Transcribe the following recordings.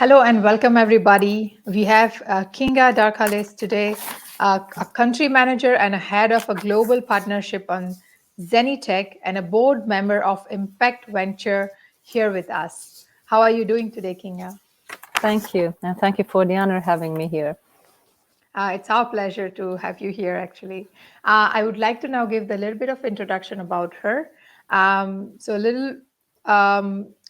Hello and welcome everybody. We have Kinga Daradics today, a country manager and a head of a global partnership on Zenitech and a board member of Impact Venture here with us. How are you doing today, Kinga? Thank you. And thank you for the honor having me here. It's our pleasure to have you here, actually. I would like to now give the little bit of introduction about her.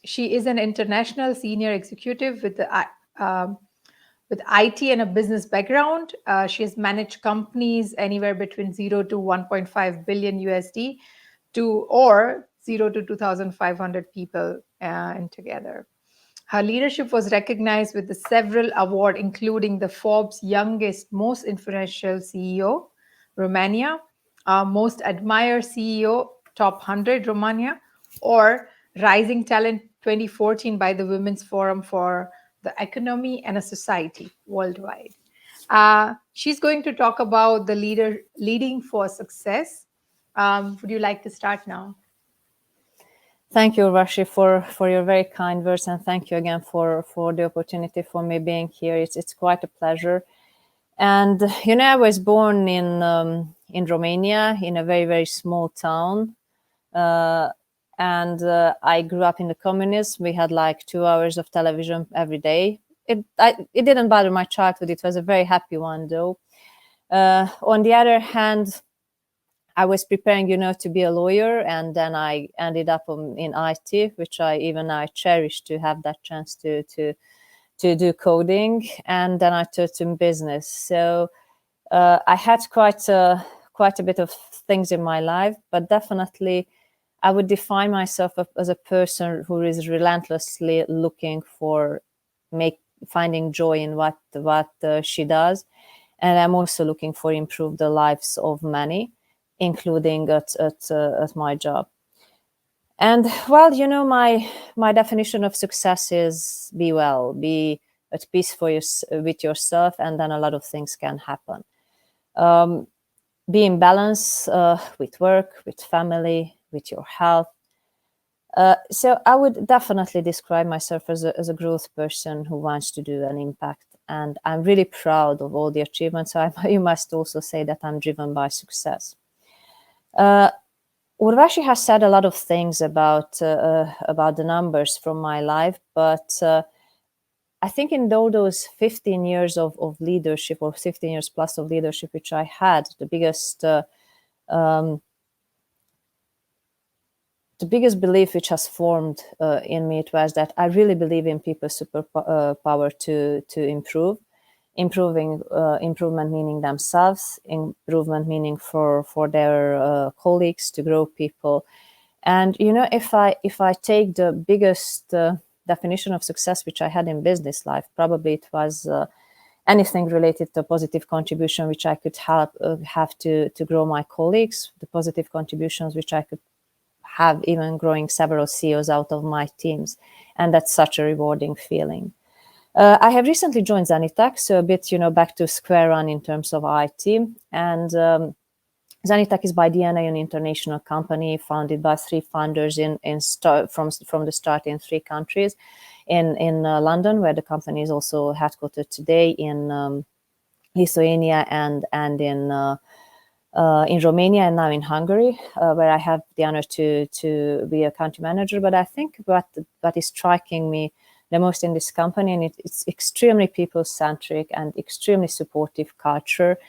She is an international senior executive with IT and a business background. She has managed companies anywhere between 0 to 1.5 billion USD or 0 to 2,500 people and together. Her leadership was recognized with the several awards, including the Forbes Youngest Most Influential CEO, Romania, Most Admired CEO, Top 100 Romania, or Rising Talent 2014 by the Women's Forum for the Economy and a Society worldwide. She's going to talk about the leading for success. Would you like to start now? Thank you, Urvashi, for your very kind words, and thank you again for the opportunity for me being here. It's quite a pleasure. And I was born in Romania, in a very, very small town. And I grew up in the communism. We had like 2 hours of television every day. It didn't bother my childhood. It was a very happy one, though. On the other hand, I was preparing, to be a lawyer, and then I ended up in IT, which I cherish to have that chance to do coding, and then I turned to business. So I had quite a bit of things in my life, but definitely I would define myself as a person who is relentlessly looking for finding joy in what she does, and I'm also looking for improve the lives of many, including at my job. And well, my definition of success is be at peace with yourself, and then a lot of things can happen. Be in balance with work, with family, with your health. So I would definitely describe myself as a growth person who wants to do an impact. And I'm really proud of all the achievements. So you must also say that I'm driven by success. Urvashi has said a lot of things about the numbers from my life, but I think in those 15 years of leadership, or 15 years plus of leadership, which I had, the biggest belief which has formed in me, it was that I really believe in people's superpower to improve. Improvement meaning themselves, improvement meaning for their colleagues, to grow people. And if I take the biggest definition of success which I had in business life, probably it was anything related to positive contribution which I could have to grow my colleagues, the positive contributions which I could have even growing several CEOs out of my teams, and that's such a rewarding feeling. I have recently joined Zenitech, so a bit, back to square one in terms of IT. And Zenitech is by DNA an international company founded by 3 founders from the start in 3 countries. In London, where the company is also headquartered today, in Lithuania, and in Romania, and now in Hungary, where I have the honor to be a country manager. But I think what is striking me the most in this company, and it's extremely people-centric and extremely supportive culture,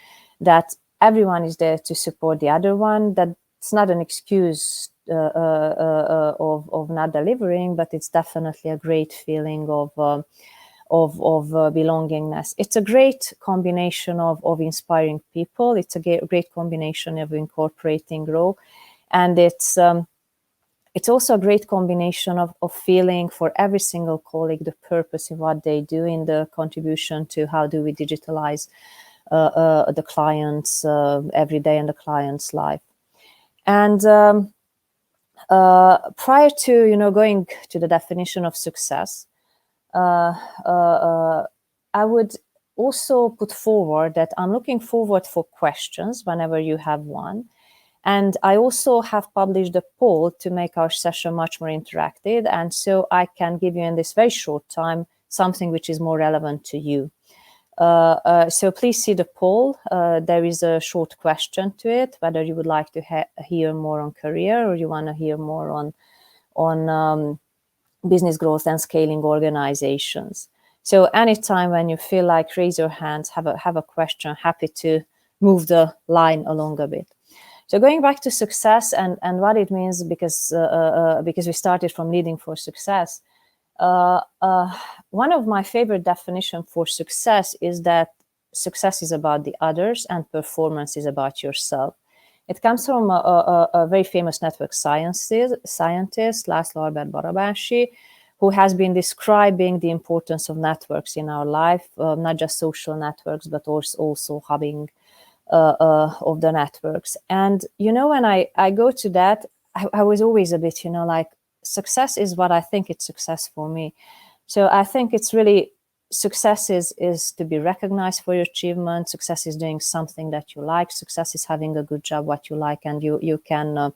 that everyone is there to support the other one. That's not an excuse of not delivering, but it's definitely a great feeling of belongingness. It's a great combination of inspiring people. It's a great combination of incorporating growth, and it's also a great combination of feeling for every single colleague the purpose in what they do, in the contribution to how do we digitalize the clients every day in the client's life. And prior to going to the definition of success, I would also put forward that I'm looking forward for questions whenever you have one. And I also have published a poll to make our session much more interactive. And so I can give you in this very short time something which is more relevant to you. So please see the poll. There is a short question to it, whether you would like to hear more on career, or you want to hear more on business growth and scaling organizations. So anytime when you feel like, raise your hands, have a question, happy to move the line along a bit. So going back to success and what it means, because we started from leading for success. One of my favorite definitions for success is that success is about the others and performance is about yourself. It comes from a very famous network scientist, László Albert Barabási, who has been describing the importance of networks in our life, not just social networks, but also hubbing of the networks. And, when I go to that, I was always a bit, like, success is what I think it's success for me. So I think it's really, success is to be recognized for your achievement. Success is doing something that you like. Success is having a good job, what you like, and you can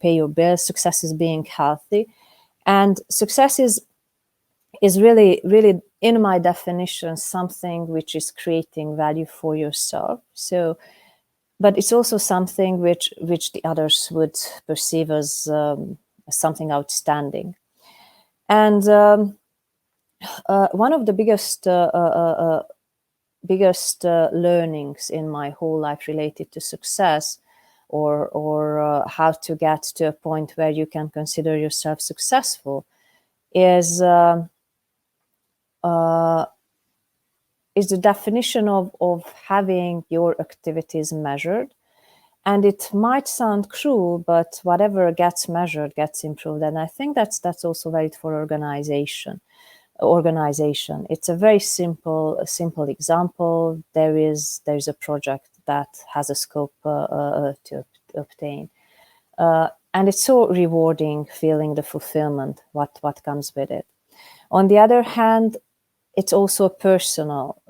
pay your bills. Success is being healthy. And success is really, really, in my definition, something which is creating value for yourself. So, but it's also something which the others would perceive as something outstanding. And one of the biggest learnings in my whole life related to success, or how to get to a point where you can consider yourself successful, is the definition of having your activities measured. And it might sound cruel, but whatever gets measured gets improved. And I think that's also valid for organization. It's a very simple example. There's a project that has a scope to obtain, and it's so rewarding feeling the fulfillment what comes with it. On the other hand, it's also personal.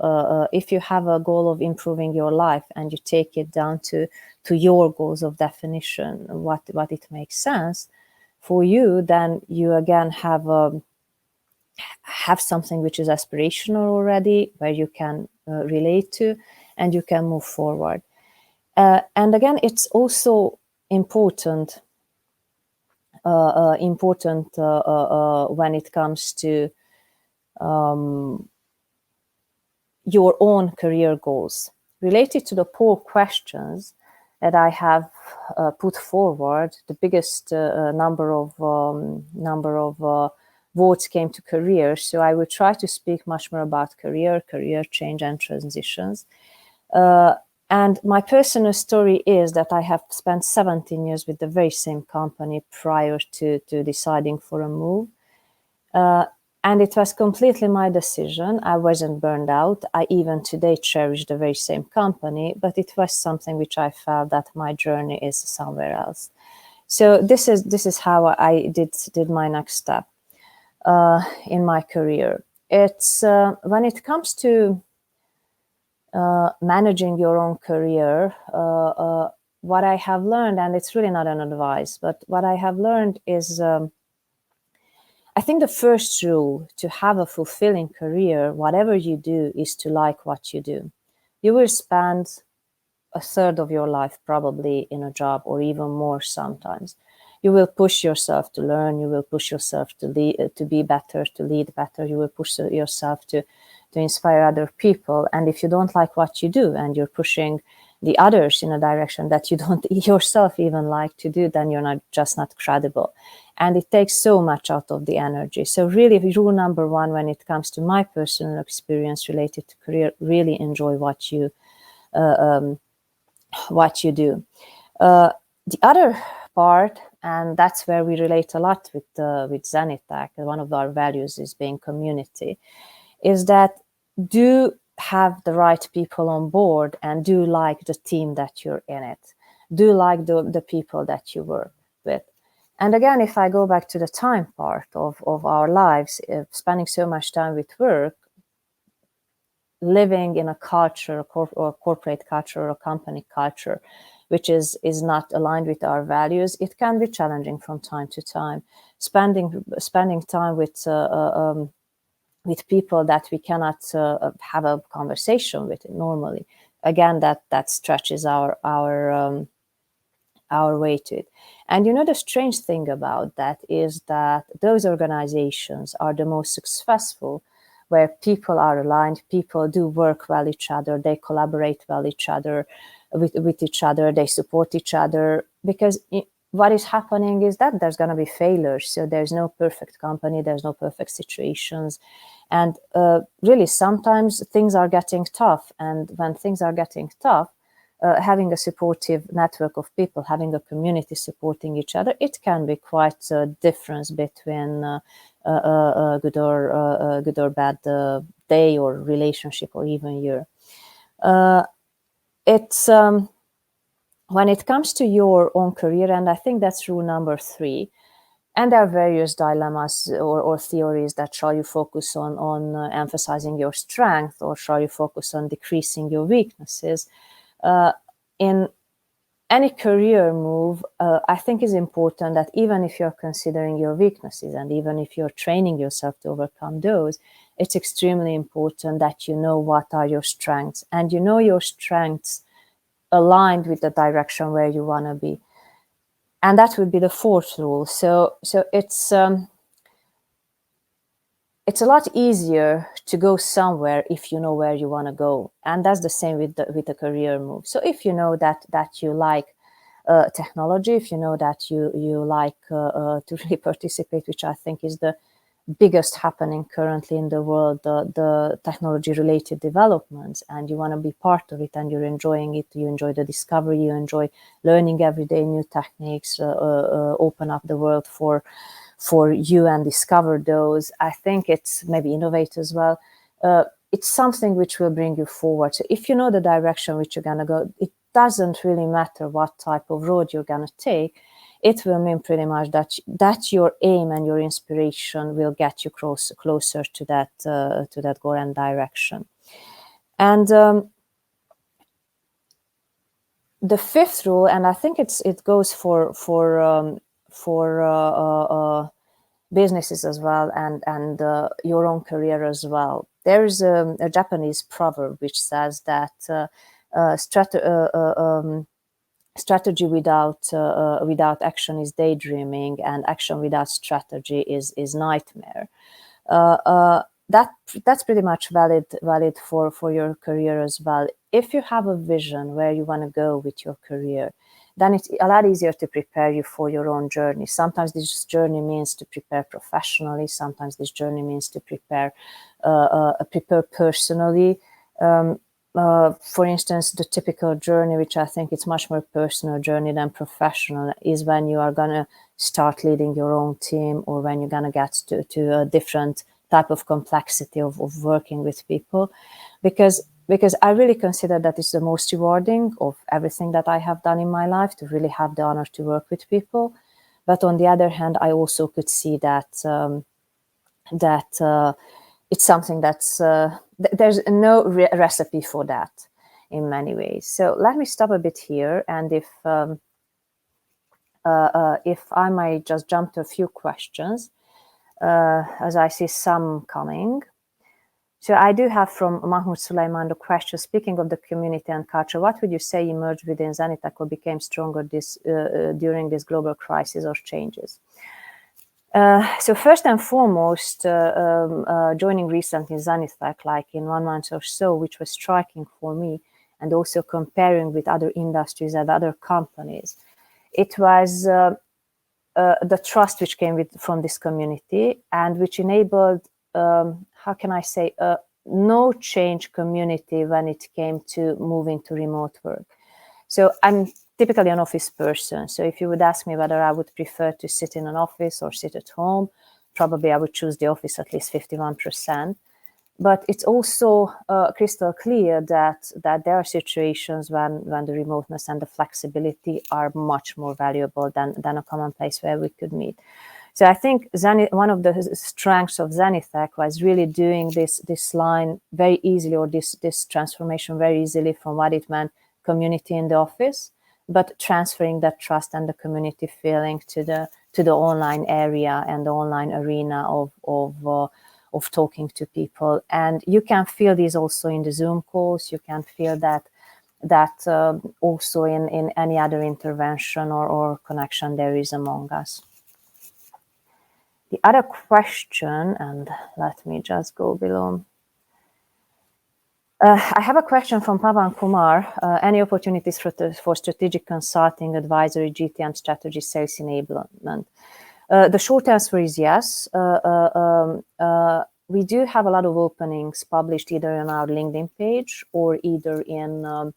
If you have a goal of improving your life and you take it down to your goals of definition, what it makes sense for you, then you again have something which is aspirational already, where you can relate to, and you can move forward. And again, it's also important when it comes to your own career goals. Related to the poll questions that I have put forward, the biggest number of votes came to career. So I will try to speak much more about career change and transitions. And my personal story is that I have spent 17 years with the very same company prior to deciding for a move. And it was completely my decision. I wasn't burned out. I even today cherish the very same company, but it was something which I felt that my journey is somewhere else. So this is how I did my next step in my career. It's when it comes to managing your own career, what I have learned, and it's really not an advice, but what I have learned is, I think the first rule to have a fulfilling career, whatever you do, is to like what you do. You will spend a third of your life probably in a job, or even more sometimes. You will push yourself to learn. You will push yourself to be better, to lead better. You will push yourself to inspire other people. And if you don't like what you do, and you're pushing the others in a direction that you don't yourself even like to do, then you're just not credible. And it takes so much out of the energy. So really, rule number one, when it comes to my personal experience related to career, really enjoy what you do. The other part, and that's where we relate a lot with Zenitech, one of our values is being community, is that do have the right people on board, and do like the team that you're in it. Do like the people that you work with. And again, if I go back to the time part of our lives, spending so much time with work, living in a culture, or corporate culture, or a company culture, which is not aligned with our values, it can be challenging from time to time. Spending time with with people that we cannot have a conversation with normally. Again, that stretches our way to it. And the strange thing about that is that those organizations are the most successful where people are aligned, people do work well each other, they collaborate well with each other, they support each other, because what is happening is that there's going to be failures. So there's no perfect company, there's no perfect situations. And really, sometimes things are getting tough. And when things are getting tough, having a supportive network of people, having a community supporting each other, it can be quite a difference between a good or bad day or relationship or even year. It's when it comes to your own career, and I think that's rule number 3. And there are various dilemmas or theories that shall you focus on emphasizing your strength, or shall you focus on decreasing your weaknesses. In any career move, I think it's important that even if you're considering your weaknesses and even if you're training yourself to overcome those, it's extremely important that you know what are your strengths, and your strengths aligned with the direction where you want to be. And that would be the 4th rule. So it's a lot easier to go somewhere if you know where you want to go. And that's the same with the career move. So if you know that you like technology, if you know that you like to really participate, which I think is the biggest happening currently in the world, the technology related developments, and you want to be part of it and you're enjoying it, you enjoy the discovery, you enjoy learning every day new techniques, open up the world for you and discover those. I think it's maybe innovate as well. It's something which will bring you forward. So if you know the direction which you're going to go, it doesn't really matter what type of road you're going to take. It will mean pretty much that your aim and your inspiration will get you closer to that goal and direction. And the 5th rule, and I think it goes for businesses as well, and your own career as well. There is a Japanese proverb which says that strategy without action is daydreaming, and action without strategy is nightmare. That's pretty much valid for your career as well. If you have a vision where you want to go with your career, then it's a lot easier to prepare you for your own journey. Sometimes this journey means to prepare professionally. Sometimes this journey means to prepare personally. For instance, the typical journey, which I think it's much more personal journey than professional, is when you are going to start leading your own team, or when you're going to get to a different type of complexity of working with people. Because I really consider that it's the most rewarding of everything that I have done in my life, to really have the honor to work with people. But on the other hand, I also could see that it's something that's there's no recipe for that in many ways. So let me stop a bit here, and if I might just jump to a few questions, as I see some coming. So I do have from Mahmoud Sulaiman the question: speaking of the community and culture, what would you say emerged within Zenitech or became stronger during this global crisis or changes? So first and foremost, joining recently Zenitech, like in 1 month or so, which was striking for me, and also comparing with other industries and other companies, it was the trust which came from this community, and which enabled, how can I say, no change community when it came to moving to remote work. So I'm typically an office person. So if you would ask me whether I would prefer to sit in an office or sit at home, probably I would choose the office at least 51%. But it's also crystal clear that there are situations when the remoteness and the flexibility are much more valuable than a common place where we could meet. So I think one of the strengths of Zenitech was really doing this line very easily, or this transformation very easily from what it meant community in the office, but transferring that trust and the community feeling to the online area and the online arena talking to people. And you can feel these also in the Zoom calls. You can feel that also in any other intervention or connection there is among us. The other question, and let me just go below. I have a question from Pavan Kumar. Any opportunities for strategic consulting, advisory, GTM strategy, sales enablement? The short answer is yes. We do have a lot of openings published either on our LinkedIn page or either on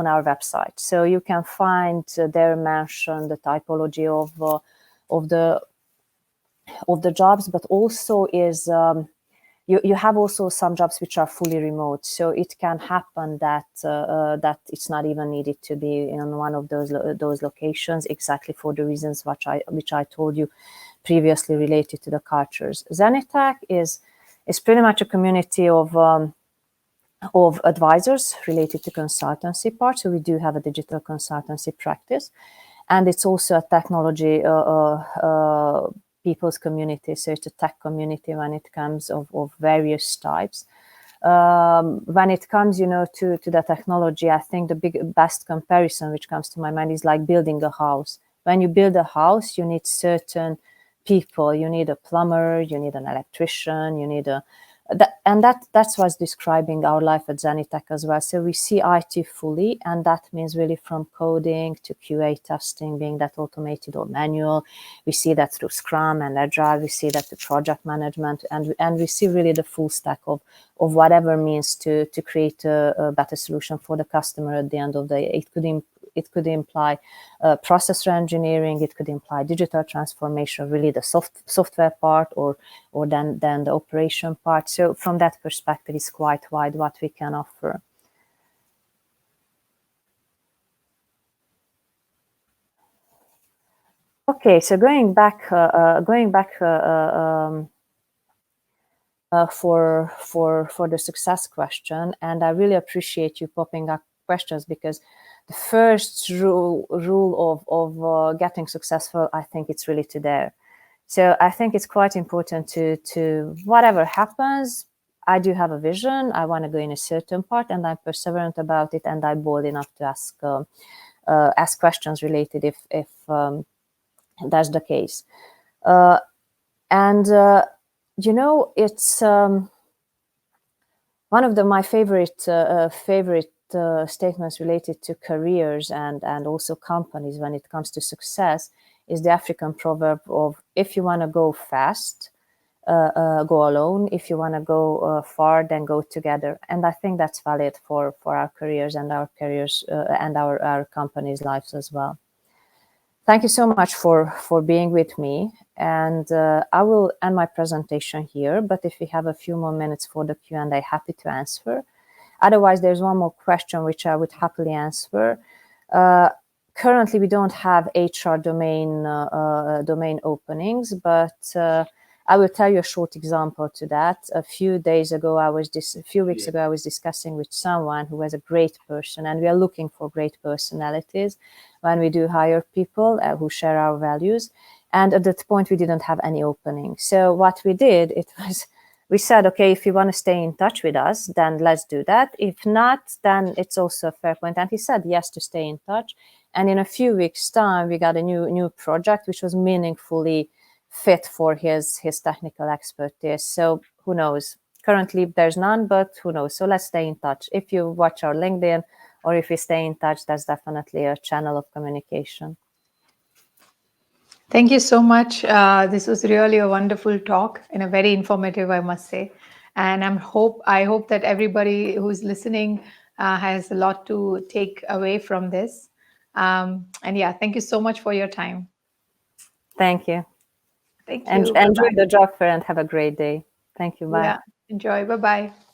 our website. So you can find there mentioned the typology of the jobs, but also is you have also some jobs which are fully remote. So it can happen that that it's not even needed to be in one of those locations, exactly for the reasons which I told you previously related to the cultures. Zenitech is pretty much a community of advisors related to consultancy part. So we do have a digital consultancy practice, and it's also a technology people's community. So it's a tech community when it comes of various types. When it comes, to the technology, I think the best comparison which comes to my mind is like building a house. When you build a house, you need certain people. You need a plumber, you need an electrician, you need that's what's describing our life at Zenitech as well. So we see IT fully, and that means really from coding to QA testing, being that automated or manual. We see that through Scrum and Agile. We see that through project management, and we see really the full stack of whatever means to create a better solution for the customer at the end of the day. It could imply process engineering. It could imply digital transformation, really the software part, or then the operation part. So from that perspective, it's quite wide what we can offer. Okay, so going back for the success question, and I really appreciate you popping up questions, because the first rule of getting successful, I think it's really to dare. So I think it's quite important to whatever happens, I do have a vision. I want to go in a certain part, and I'm perseverant about it, and I'm bold enough to ask questions related if that's the case. It's one of my favorite statements related to careers and also companies when it comes to success is the African proverb of, if you want to go fast, go alone. If you want to go far, then go together. And I think that's valid for our careers and our companies' lives as well. Thank you so much for being with me. And I will end my presentation here, but if we have a few more minutes for the Q&A, happy to answer. Otherwise, there's one more question which I would happily answer. Currently, we don't have HR domain openings, but I will tell you a short example to that. A few weeks ago, I was discussing with someone who was a great person, and we are looking for great personalities when we do hire people who share our values. And at that point, we didn't have any opening. So what we did, we said, okay, if you want to stay in touch with us, then let's do that. If not, then it's also a fair point. And he said yes to stay in touch. And in a few weeks' time, we got a new project, which was meaningfully fit for his technical expertise. So who knows? Currently, there's none, but who knows? So let's stay in touch. If you watch our LinkedIn or if we stay in touch, that's definitely a channel of communication. Thank you so much. This was really a wonderful talk and a very informative, I must say. And I hope that everybody who's listening has a lot to take away from this. And yeah, thank you so much for your time. Thank you. Thank you. Enjoy the job fair and have a great day. Thank you. Bye. Yeah, enjoy. Bye-bye.